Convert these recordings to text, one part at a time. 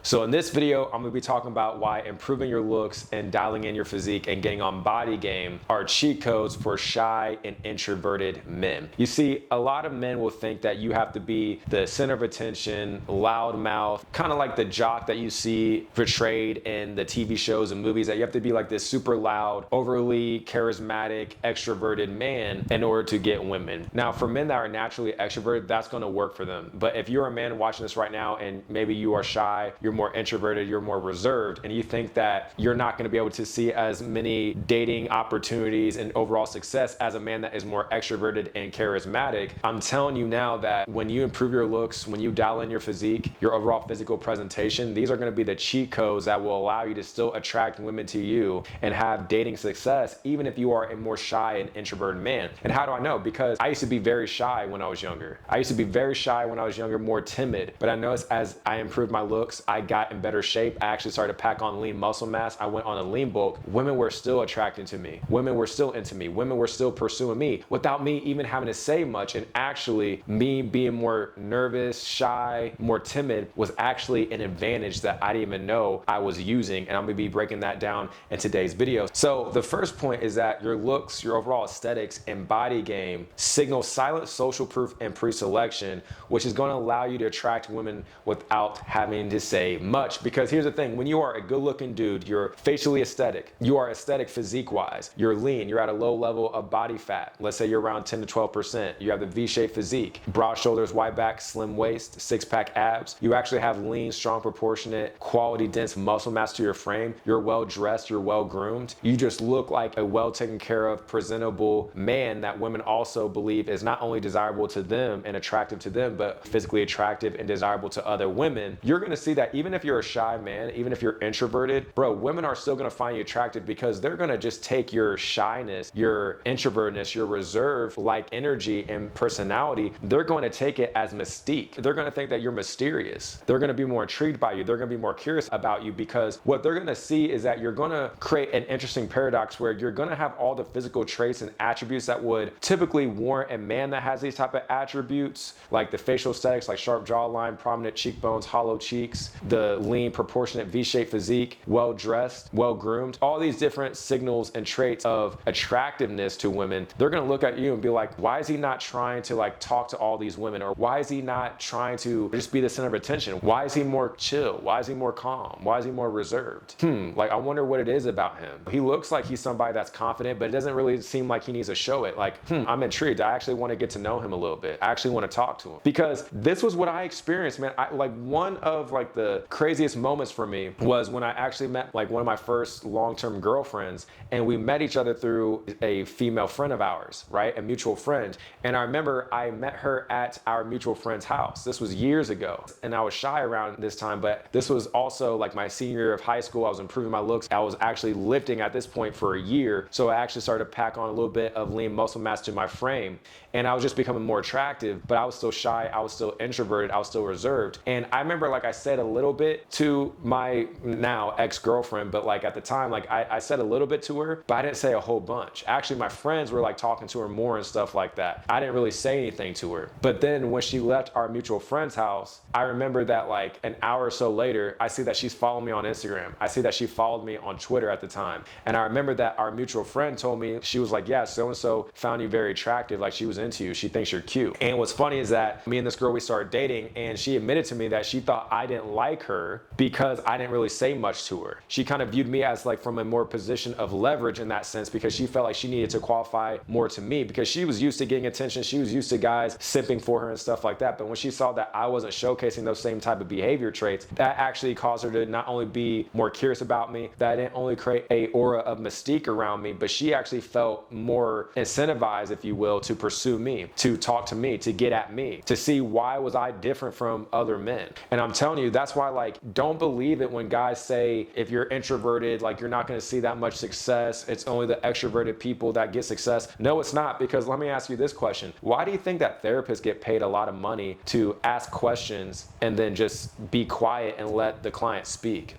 So in this video, I'm gonna be talking about why improving your looks and dialing in your physique and getting on Bodygame are cheat codes for shy and introverted men. You see, a lot of men will think that you have to be the center of attention, loud mouth, kind of like the jock that you see portrayed in the TV shows and movies, that you have to be like this super loud, overly charismatic, extroverted man in order to get women. Now, for men that are naturally extroverted, that's gonna work for them. But if you're a man watching this right now and maybe you are shy, you're more introverted, you're more reserved, and you think that you're not going to be able to see as many dating opportunities and overall success as a man that is more extroverted and charismatic, I'm telling you now that when you improve your looks, when you dial in your physique, your overall physical presentation, these are going to be the cheat codes that will allow you to still attract women to you and have dating success, even if you are a more shy and introverted man. And how do I know? Because I used to be very shy when I was younger. I used to be very shy when I was younger, more timid. But I noticed as I improved my looks, I got in better shape. I actually started to pack on lean muscle mass. I went on a lean bulk. Women were still attracted to me. Women were still into me. Women were still pursuing me without me even having to say much. And actually, me being more nervous, shy, more timid was actually an advantage that I didn't even know I was using. And I'm gonna be breaking that down in today's video. So the first point is that your looks, your overall aesthetics and body game signal silent social proof and pre-selection, which is going to allow you to attract women without having to say much. Because here's the thing, when you are a good looking dude, you're facially aesthetic, you are aesthetic physique wise, you're lean, you're at a low level of body fat, let's say you're around 10 to 12%, you have the V-shaped physique, broad shoulders, wide back, slim waist, six-pack abs, you actually have lean, strong, proportionate, quality, dense muscle mass to your frame, you're well dressed, you're well groomed, you just look like a well taken care of, presentable man that women also believe is not only desirable to them and attractive to them, but physically attractive and desirable to other women. You're gonna see that even if you're a shy man, even if you're introverted, bro, women are still gonna find you attractive because they're gonna just take your shyness, your introvertness, your reserve like energy and personality, they're going to take it as mystique. They're gonna think that you're mysterious. They're gonna be more intrigued by you. They're gonna be more curious about you because what they're gonna see is that you're gonna create an interesting paradox where you're gonna have all the physical traits and attributes that would typically warrant a man that has these type of attributes, like the facial aesthetics, like sharp jawline, prominent cheekbones, hollow cheeks, the lean, proportionate V-shaped physique, well dressed, well groomed, all these different signals and traits of attractiveness to women. They're gonna look at you and be like, why is he not trying to like talk to all these women? Or why is he not trying to just be the center of attention? Why is he more chill? Why is he more calm? Why is he more reserved? Like I wonder what it is about him. He looks like he's somebody that's confident, but it doesn't really seem like he needs to show it. Like, I'm intrigued. I actually want to get to know him a little bit. I actually want to talk to him. Because this was what I experienced, man. Like one of like the craziest moments for me was when I actually met like one of my first long-term girlfriends, and we met each other through a female friend of ours, right? A mutual friend. And I remember I met her at our mutual friend's house. This was years ago. And I was shy around this time, but this was also like my senior year of high school. I was improving my looks. I was actually lifting at this point for a year. So I actually started to pack on a little bit of lean muscle mass to my frame. And I was just becoming more attractive, but I was still shy. I was still introverted. I was still reserved. And I remember like I said a little bit to my now ex-girlfriend, but like at the time, like I said a little bit to her, but I didn't say a whole bunch. Actually, my friends were like talking to her more and stuff like that. I didn't really say anything to her. But then when she left our mutual friend's house, I remember that like an hour or so later, I see that she's following me on Instagram. I see that she followed me on Twitter at the time. And I remember that our mutual friend told me, she was like, yeah, so-and-so found you very attractive. Like she was into you. She thinks you're cute. And what's funny is that me and this girl, we started dating, and she admitted to me that she thought I didn't like her because I didn't really say much to her. She kind of viewed me as like from a more position of leverage in that sense, because she felt like she needed to qualify more to me because she was used to getting attention. She was used to guys simping for her and stuff like that. But when she saw that I wasn't showcasing those same type of behavior traits, that actually caused her to not only be more curious about me, that didn't only create a aura of mystique around me, but she actually felt more incentivized, if you will, to pursue me, to talk to me, to get at me, to see why was I different from other men. And I'm telling you, that's why, like, don't believe it when guys say if you're introverted, like you're not going to see that much success. It's only the extroverted people that get success. No, it's not. Because let me ask you this question. Why do you think that therapists get paid a lot of money to ask questions and then just be quiet and let the client speak?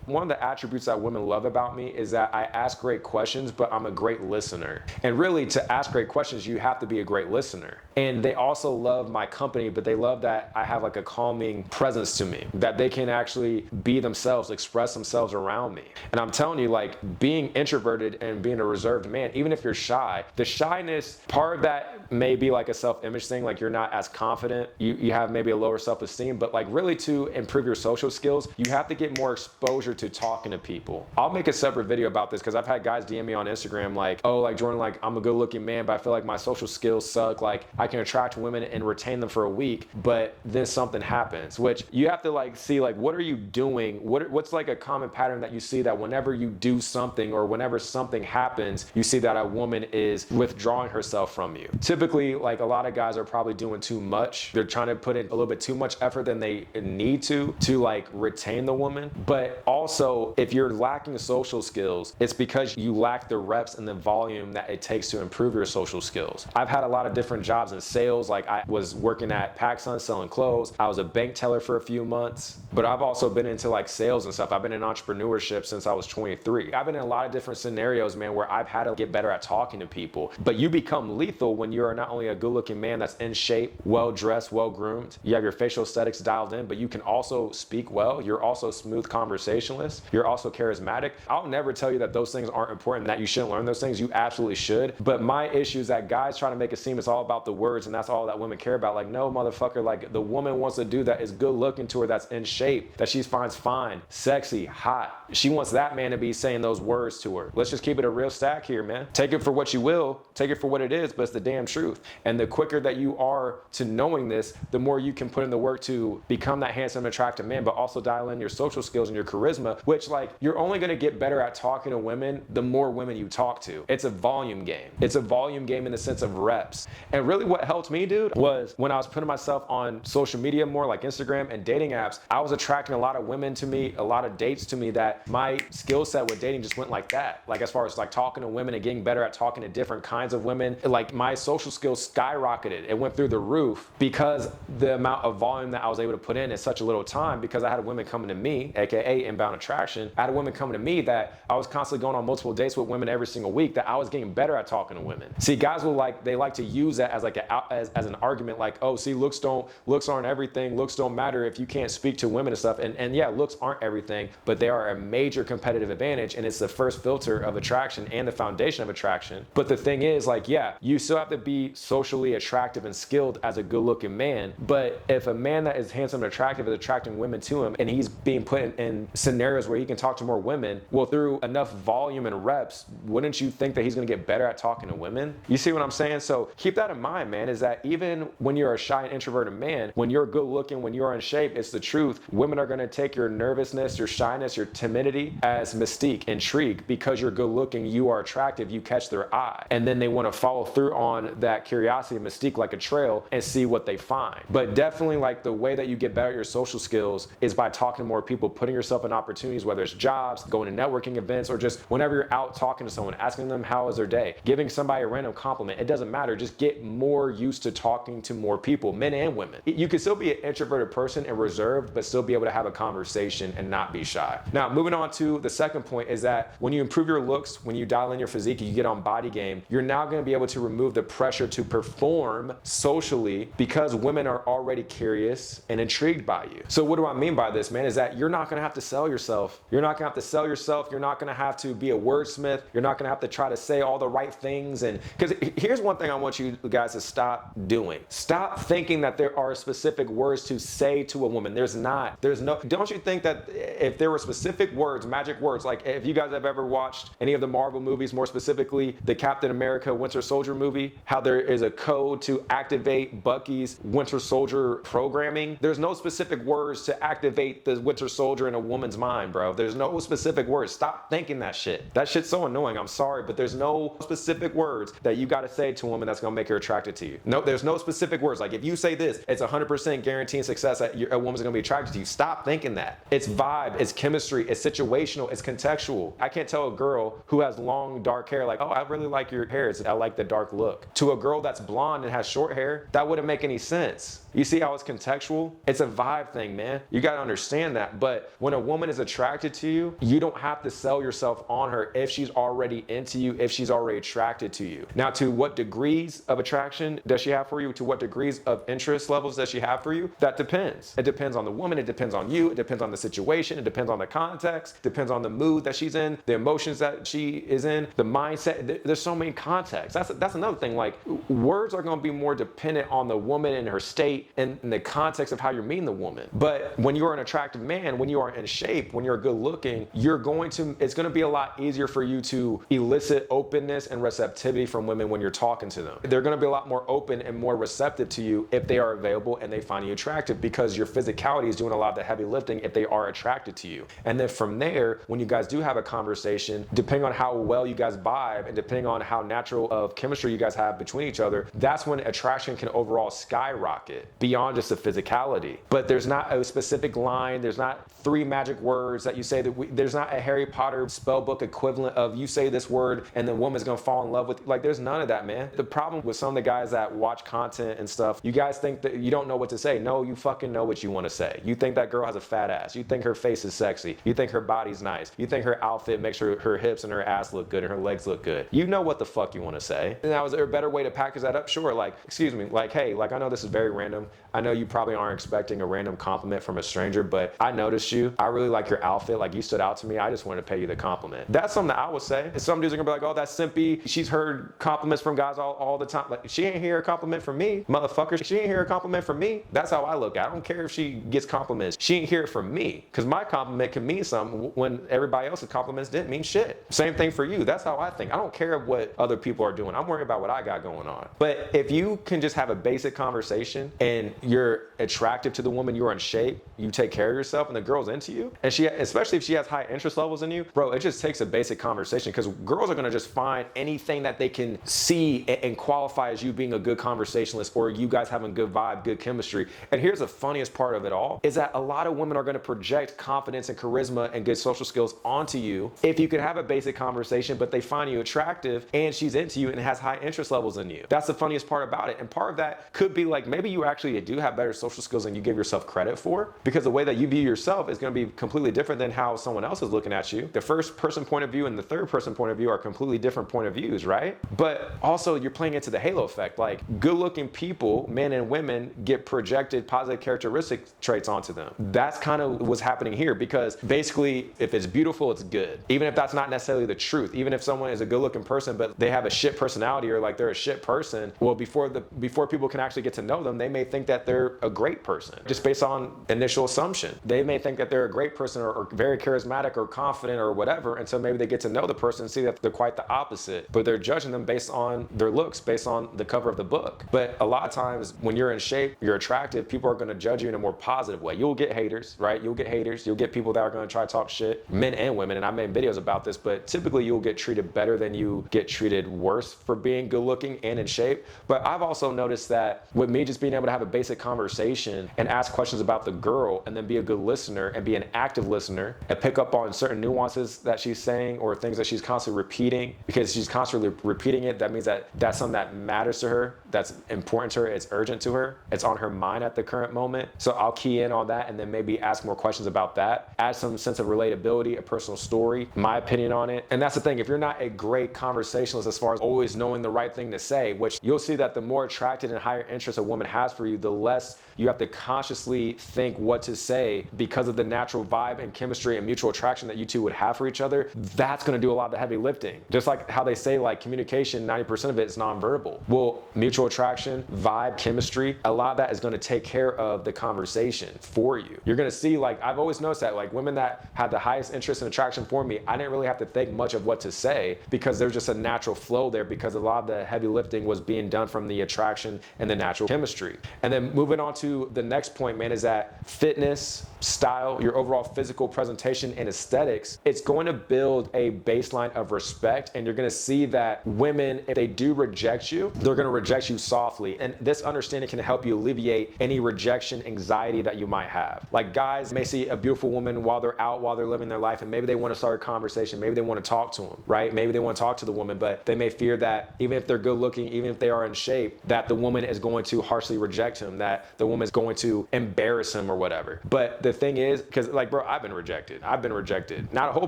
one of the attributes that women love about me is that I ask great questions, but I'm a great listener. And really, to ask great questions, you have to be a great listener. And they also love my company, but they love that I have like a calming presence to me, that they can actually be themselves, express themselves around me. And I'm telling you, like, being introverted and being a reserved man, even if you're shy, the shyness, part of that may be like a self-image thing, like you're not as confident, you have maybe a lower self-esteem, but like really to improve your social skills, you have to get more exposure to talking to people. I'll make a separate video about this because I've had guys DM me on Instagram like, oh, like Jordan, like I'm a good looking man, but I feel like my social skills suck. Like I can attract women and retain them for a week, but then something happens, which you have to like see, like, what are you doing? What's like a common pattern that you see that whenever you do something or whenever something happens, you see that a woman is withdrawing herself from you. Typically, like a lot of guys are probably doing too much. They're trying to put in a little bit too much effort than they need to like retain the woman. But also, if you're lacking social skills, it's because you lack the reps and the volume that it takes to improve your social skills. I've had a lot of different jobs in sales. Like I was working at PacSun selling clothes. I was a bank teller for a few months, but I've also been into like sales and stuff. I've been in entrepreneurship since I was 23. I've been in a lot of different scenarios, man, where I've had to get better at talking to people. But you become lethal when you're not only a good looking man that's in shape, well dressed, well groomed, you have your facial aesthetics dialed in, but you can also speak well. You're also a smooth conversationalist. You're also charismatic. I'll never tell you that those things aren't important, that you shouldn't learn those things. You absolutely should. But my issue is that guys try to make it seem it's all about the words and that's all that women care about. Like, no, motherfucker, like the woman wants a dude that is good looking to her, that's in shape, that she finds fine, sexy, hot. She wants that man to be saying those words to her. Let's just keep it a real stack here, man. Take it for what you will, take it for what it is, but it's the damn truth. And the quicker that you are to knowing this, the more you can put in the work to become that handsome, attractive man, but also dial in your social skills and your charisma, which like you're only gonna get better at talking to women the more women you talk to. It's a volume game. It's a volume game in the sense of reps. And really what helped me, dude, was when I was putting myself on social media more, like Instagram and dating apps, I was attracting a lot of women to me, a lot of dates to me, that my skill set with dating just went like that. Like as far as like talking to women and getting better at talking to different kinds of women, like my social skills skyrocketed. It went through the roof because the amount of volume that I was able to put in such a little time, because I had women coming to me, aka inbound attraction. I had women coming to me that I was constantly going on multiple dates with women every single week, that I was getting better at talking to women. See, guys will they like to use that as like as an argument, like, oh, see, looks aren't everything. Looks don't matter if you can't speak to women and stuff. And yeah, looks aren't everything, but they are a major competitive advantage, and it's the first filter of attraction and the foundation of attraction. But the thing is, like, yeah, you still have to be socially attractive and skilled as a good-looking man. But if a man that is handsome and attractive is attracting women to him, and he's being put in scenarios where he can talk to more women, well, through enough volume and reps, wouldn't you think that he's gonna get better at talking to women? You see what I'm saying? So keep that in mind, man, is that even when you're a shy and introverted man, when you're good looking, when you're in shape, it's the truth. Women are gonna take your nervousness, your shyness, your timidity as mystique, intrigue. Because you're good looking, you are attractive, you catch their eye. And then they wanna follow through on that curiosity and mystique like a trail and see what they find. But definitely, like, the way that you get better at your social skills is by talking to more people, putting yourself in opportunities, whether it's jobs, going to networking events, or just whenever you're out talking to someone, asking them how is their day, giving somebody a random compliment. It doesn't matter. Just get more used to talking to more people, men and women. You can still be an introverted person and reserved, but still be able to have a conversation and not be shy. Now, moving on to the second point is that when you improve your looks, when you dial in your physique, you get on Bodygame, you're now going to be able to remove the pressure to perform socially, because women are already curious and intrigued by you. So what do I mean by this, man, is that you're not going to have to sell yourself. You're not going to have to sell yourself. You're not going to have to be a wordsmith. You're not going to have to try to say all the right things. And because here's one thing I want you guys to stop doing. Stop thinking that there are specific words to say to a woman. There's not. There's no. Don't you think that if there were specific words, magic words, like if you guys have ever watched any of the Marvel movies, more specifically the Captain America Winter Soldier movie, how there is a code to activate Bucky's Winter Soldier programming? There's no specific words to activate the Winter Soldier in a woman's mind, bro. There's no specific words. Stop thinking that shit. That shit's so annoying. I'm sorry, but there's no specific words that you got to say to a woman that's going to make her attracted to you. No, there's no specific words. Like if you say this, it's 100% guaranteeing success that a woman's going to be attracted to you. Stop thinking that. It's vibe, it's chemistry, it's situational, it's contextual. I can't tell a girl who has long dark hair like, oh, I really like your hair. I like the dark look. To a girl that's blonde and has short hair, that wouldn't make any sense. You see how it's contextual? It's a vibe thing, man. You gotta understand that. But when a woman is attracted to you, you don't have to sell yourself on her if she's already into you, if she's already attracted to you. Now, to what degrees of attraction does she have for you? To what degrees of interest levels does she have for you? That depends. It depends on the woman, it depends on you, it depends on the situation, it depends on the context, it depends on the mood that she's in, the emotions that she is in, the mindset. There's so many contexts. That's another thing. Like, words are going to be more dependent on the woman and her state and the context of how you're meeting the woman. But when you're an attractive man, when you are in shape, when you're good looking, it's going to be a lot easier for you to elicit openness and receptivity from women when you're talking to them. They're going to be a lot more open and more receptive to you if they are available and they find you attractive, because your physicality is doing a lot of the heavy lifting if they are attracted to you. And then from there, when you guys do have a conversation, depending on how well you guys vibe and depending on how natural of chemistry you guys have between each other, that's when attraction can overall skyrocket beyond just the physicality. But there's not a specific line, there's not 3 magic words that you say, there's not a Harry Potter spell book equivalent of you say this word and the woman's gonna fall in love with you. Like, there's none of that, man. The problem with some of the guys that watch content and stuff, you guys think that you don't know what to say. No, you fucking know what you want to say. You think that girl has a fat ass. You think her face is sexy. You think her body's nice. You think her outfit makes her hips and her ass look good and her legs look good. You know what the fuck you want to say. Now, is there a better way to package that up? Sure. Like, excuse me, like, hey, like, I know this is very random. I know you probably aren't expecting a random compliment from a stranger, but I noticed you. I really like your outfit. Like, you stood out to me. I just wanted to pay you the compliment. That's something that I would say. And some dudes are gonna be like, oh, that's simpy. She's heard compliments from guys all the time. Like, she ain't hear a compliment from me, motherfucker. She ain't hear a compliment from me. That's how I look at it. I don't care if she gets compliments. She ain't hear it from me, because my compliment can mean something when everybody else's compliments didn't mean shit. Same thing for you. That's how I think. I don't care what other people are doing. I'm worried about what I got going on. But if you can just have a basic conversation and you're attractive to the woman, you're in shape, you take care of yourself, and the girl's into you, and she, especially if she has high interest levels in you, bro, it just takes a basic conversation, because girls are gonna just find anything that they can see and qualify as you being a good conversationalist or you guys having good vibe, good chemistry. And here's the funniest part of it all, is that a lot of women are gonna project confidence and charisma and good social skills onto you if you can have a basic conversation, but they find you attractive and she's into you and has high interest levels in you. That's the funniest part about it. And part of that could be like, maybe you actually do have better social skills than you give yourself credit for, because the way that you view yourself is going to be completely different than how someone else is looking at you. The first person point of view and the third person point of view are completely different point of views, right? But also you're playing into the halo effect. Like, good looking people, men and women, get projected positive characteristic traits onto them. That's kind of what's happening here, because basically if it's beautiful, it's good. Even if that's not necessarily the truth, even if someone is a good looking person but they have a shit personality or like they're a shit person, well, before people can actually get to know them, they may think that they're a great person just based on initial assumption. They may think that they're a great person or very charismatic or confident or whatever, and so maybe they get to know the person and see that they're quite the opposite, but they're judging them based on their looks, based on the cover of the book. But a lot of times when you're in shape, you're attractive, people are going to judge you in a more positive way. You'll get haters, right? You'll get haters. You'll get people that are going to try to talk shit, men and women, and I made videos about this, but typically you'll get treated better than you get treated worse for being good looking and in shape. But I've also noticed that with me just being able to have a basic conversation and ask questions about the girl and then be a good listener and be an active listener and pick up on certain nuances that she's saying or things that she's constantly repeating, because she's constantly repeating it, that means that that's something that matters to her, that's important to her, it's urgent to her, it's on her mind at the current moment. So I'll key in on that and then maybe ask more questions about that, add some sense of relatability, a personal story, my opinion on it. And that's the thing, if you're not a great conversationalist as far as always knowing the right thing to say, which you'll see that the more attracted and higher interest a woman has for you, the less you have to consciously think what to say because of the natural vibe and chemistry and mutual attraction that you two would have for each other. That's going to do a lot of the heavy lifting. Just like how they say, like, communication, 90% of it is nonverbal. Well, mutual attraction, vibe, chemistry, a lot of that is going to take care of the conversation for you. You're going to see, like, I've always noticed that, like, women that had the highest interest and attraction for me, I didn't really have to think much of what to say because there's just a natural flow there, because a lot of the heavy lifting was being done from the attraction and the natural chemistry. And then moving on to the next point, man, is that fitness, style, your overall physical presentation and aesthetics, it's going to build a baseline of respect. And you're going to see that women, if they do reject you, they're going to reject you softly. And this understanding can help you alleviate any rejection anxiety that you might have. Like, guys may see a beautiful woman while they're out, while they're living their life, and maybe they want to start a conversation, maybe they want to talk to them, right? Maybe they want to talk to the woman, but they may fear that even if they're good looking, even if they are in shape, that the woman is going to harshly reject reject him, that the woman's going to embarrass him or whatever. But the thing is, because like, bro, I've been rejected. Not a whole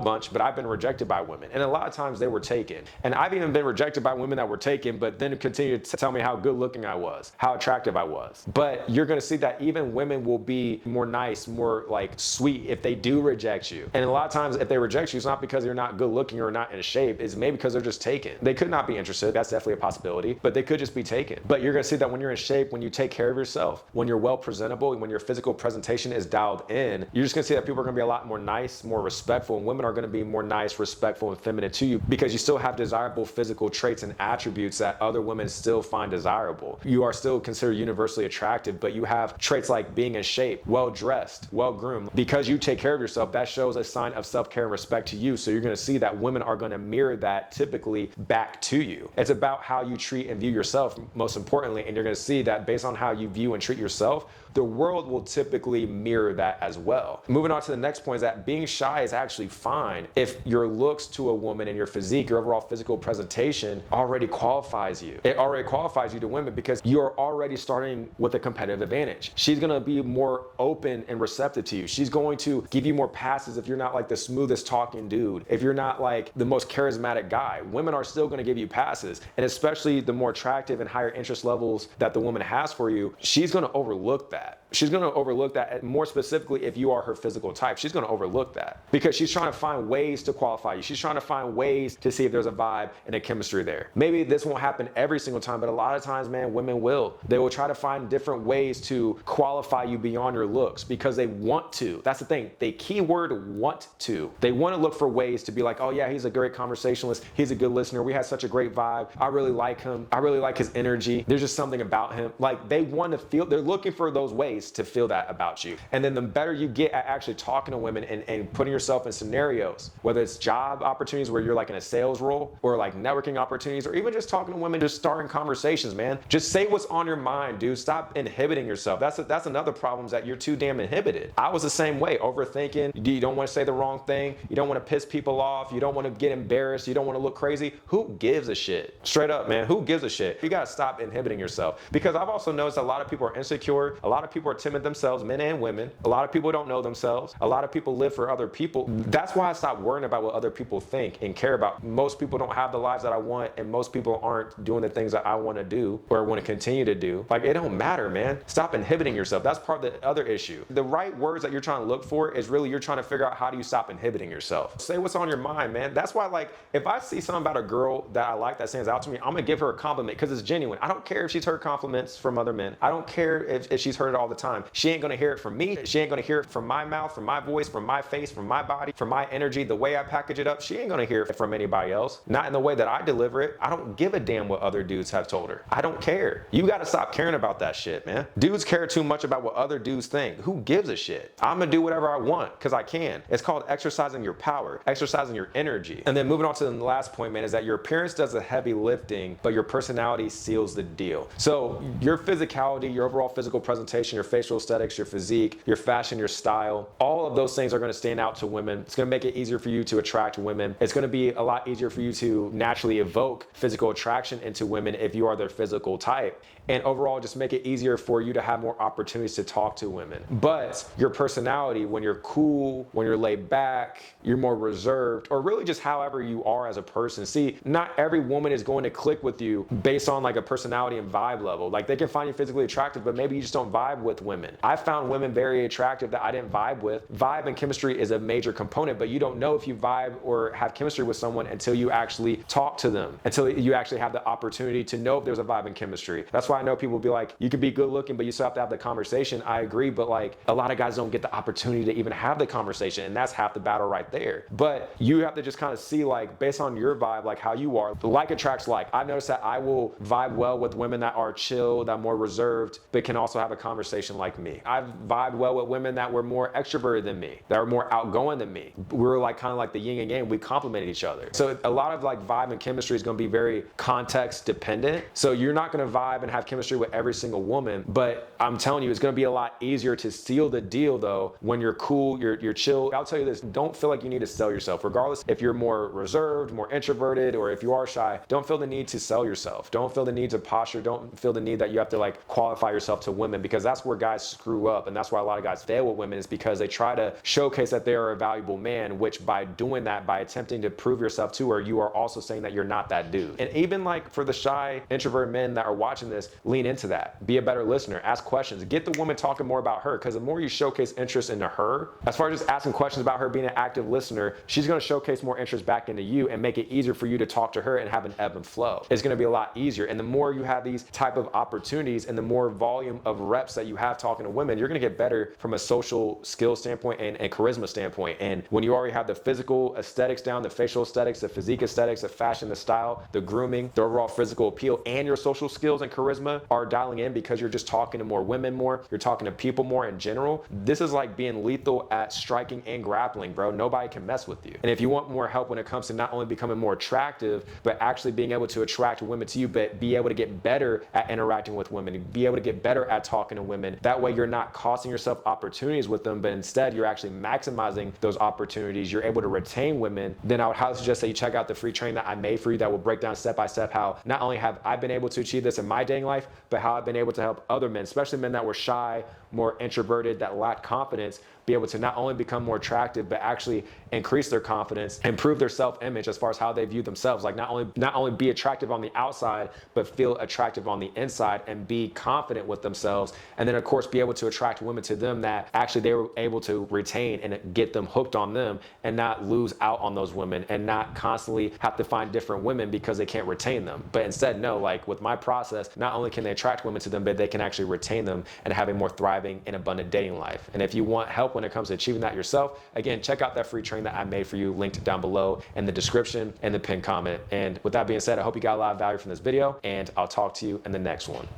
bunch, but I've been rejected by women. And a lot of times they were taken. And I've even been rejected by women that were taken, but then continue to tell me how good looking I was, how attractive I was. But you're gonna see that even women will be more nice, more like sweet if they do reject you. And a lot of times if they reject you, it's not because you're not good looking or not in shape, it's maybe because they're just taken. They could not be interested, that's definitely a possibility, but they could just be taken. But you're gonna see that when you're in shape, when you take care of yourself, when you're well presentable, when your physical presentation is dialed in, you're just gonna see that people are gonna be a lot more nice, more respectful, and women are gonna be more nice, respectful, and feminine to you because you still have desirable physical traits and attributes that other women still find desirable. You are still considered universally attractive, but you have traits like being in shape, well dressed, well groomed. Because you take care of yourself, that shows a sign of self-care and respect to you. So you're gonna see that women are gonna mirror that typically back to you. It's about how you treat and view yourself, most importantly, and you're gonna see that based on how you view and treat yourself, the world will typically mirror that as well. Moving on to the next point is that being shy is actually fine if your looks to a woman and your physique, your overall physical presentation already qualifies you. It already qualifies you to women because you're already starting with a competitive advantage. She's gonna be more open and receptive to you. She's going to give you more passes if you're not like the smoothest talking dude, if you're not like the most charismatic guy. Women are still gonna give you passes, and especially the more attractive and higher interest levels that the woman has for you, she's gonna overlook that. She's gonna overlook that, more specifically if you are her physical type. She's gonna overlook that because she's trying to find ways to qualify you. She's trying to find ways to see if there's a vibe and a chemistry there. Maybe this won't happen every single time, but a lot of times, man, women will. They will try to find different ways to qualify you beyond your looks because they want to. That's the thing. They keyword want to. They want to look for ways to be like, oh yeah, he's a great conversationalist. He's a good listener. We had such a great vibe. I really like him. I really like his energy. There's just something about him. Like they want to feel, they're looking for those ways to feel that about you. And then the better you get at actually talking to women and putting yourself in scenarios, whether it's job opportunities where you're like in a sales role or like networking opportunities, or even just talking to women, just starting conversations, man. Just say what's on your mind, dude. Stop inhibiting yourself. That's another problem, is that you're too damn inhibited. I was the same way, overthinking. You don't want to say the wrong thing. You don't want to piss people off. You don't want to get embarrassed. You don't want to look crazy. Who gives a shit? Straight up, man. Who gives a shit? You got to stop inhibiting yourself, because I've also noticed a lot of people are insecure. A lot of people are timid themselves, men and women. A lot of people don't know themselves. A lot of people live for other people. That's why I stopped worrying about what other people think and care about. Most people don't have the lives that I want, and most people aren't doing the things that I want to do or want to continue to do. Like, it don't matter, man. Stop inhibiting yourself. That's part of the other issue. The right words that you're trying to look for is really you're trying to figure out how do you stop inhibiting yourself. Say what's on your mind, man. That's why, like, if I see something about a girl that I like that stands out to me, I'm gonna give her a compliment because it's genuine. I don't care if she's heard compliments from other men. I don't care if she's heard it all the time. She ain't gonna hear it from me. She ain't gonna hear it from my mouth, from my voice, from my face, from my body, from my energy, the way I package it up. She ain't gonna hear it from anybody else. Not in the way that I deliver it. I don't give a damn what other dudes have told her. I don't care. You gotta stop caring about that shit, man. Dudes care too much about what other dudes think. Who gives a shit? I'm gonna do whatever I want because I can. It's called exercising your power, exercising your energy. And then moving on to the last point, man, is that your appearance does the heavy lifting, but your personality seals the deal. So your physicality, your overall physical presentation, your facial aesthetics, your physique, your fashion, your style, all of those things are gonna stand out to women. It's gonna make it easier for you to attract women. It's gonna be a lot easier for you to naturally evoke physical attraction into women if you are their physical type. And overall, just make it easier for you to have more opportunities to talk to women. But your personality, when you're cool, when you're laid back, you're more reserved, or really just however you are as a person. See, not every woman is going to click with you based on like a personality and vibe level. Like, they can find you physically attractive, but maybe you just don't vibe with women. I found women very attractive that I didn't vibe with. Vibe and chemistry is a major component, but you don't know if you vibe or have chemistry with someone until you actually talk to them, until you actually have the opportunity to know if there's a vibe and chemistry. That's why I know people be like, you can be good looking, but you still have to have the conversation. I agree, but like, a lot of guys don't get the opportunity to even have the conversation, and that's half the battle right there. But you have to just kind of see, like, based on your vibe, like how you are. Like attracts like. I've noticed that I will vibe well with women that are chill, that are more reserved, but can also have a conversation conversation like me. I've vibed well with women that were more extroverted than me, that were more outgoing than me. We were like kind of like the yin and yang. We complemented each other. So a lot of like vibe and chemistry is going to be very context dependent. So you're not going to vibe and have chemistry with every single woman, but I'm telling you, it's going to be a lot easier to seal the deal though when you're cool, you're chill. I'll tell you this, don't feel like you need to sell yourself. Regardless if you're more reserved, more introverted, or if you are shy, don't feel the need to sell yourself. Don't feel the need to posture. Don't feel the need that you have to like qualify yourself to women, because that's where guys screw up. And that's why a lot of guys fail with women, is because they try to showcase that they are a valuable man, which by doing that, by attempting to prove yourself to her, you are also saying that you're not that dude. And even like for the shy introvert men that are watching this, lean into that. Be a better listener. Ask questions. Get the woman talking more about her, because the more you showcase interest into her, as far as just asking questions about her, being an active listener, she's going to showcase more interest back into you and make it easier for you to talk to her and have an ebb and flow. It's going to be a lot easier. And the more you have these type of opportunities and the more volume of reps that you have talking to women, you're going to get better from a social skill standpoint and charisma standpoint. And when you already have the physical aesthetics down, the facial aesthetics, the physique aesthetics, the fashion, the style, the grooming, the overall physical appeal, and your social skills and charisma are dialing in because you're just talking to more women more, you're talking to people more in general, this is like being lethal at striking and grappling, bro. Nobody can mess with you. And if you want more help when it comes to not only becoming more attractive, but actually being able to attract women to you, but be able to get better at interacting with women, be able to get better at talking to women, that way you're not costing yourself opportunities with them, but instead you're actually maximizing those opportunities, you're able to retain women, then I would highly suggest that you check out the free training that I made for you that will break down step by step how not only have I been able to achieve this in my dating life, but how I've been able to help other men, especially men that were shy, more introverted, that lacked confidence, be able to not only become more attractive, but actually increase their confidence, improve their self-image as far as how they view themselves. Like not only be attractive on the outside, but feel attractive on the inside and be confident with themselves. And then of course, be able to attract women to them that actually they were able to retain and get them hooked on them and not lose out on those women and not constantly have to find different women because they can't retain them. But instead, no, like with my process, not only can they attract women to them, but they can actually retain them and have a more thriving and abundant dating life. And if you want help when it comes to achieving that yourself, again, check out that free training that I made for you, linked down below in the description and the pinned comment. And with that being said, I hope you got a lot of value from this video, and I'll talk to you in the next one.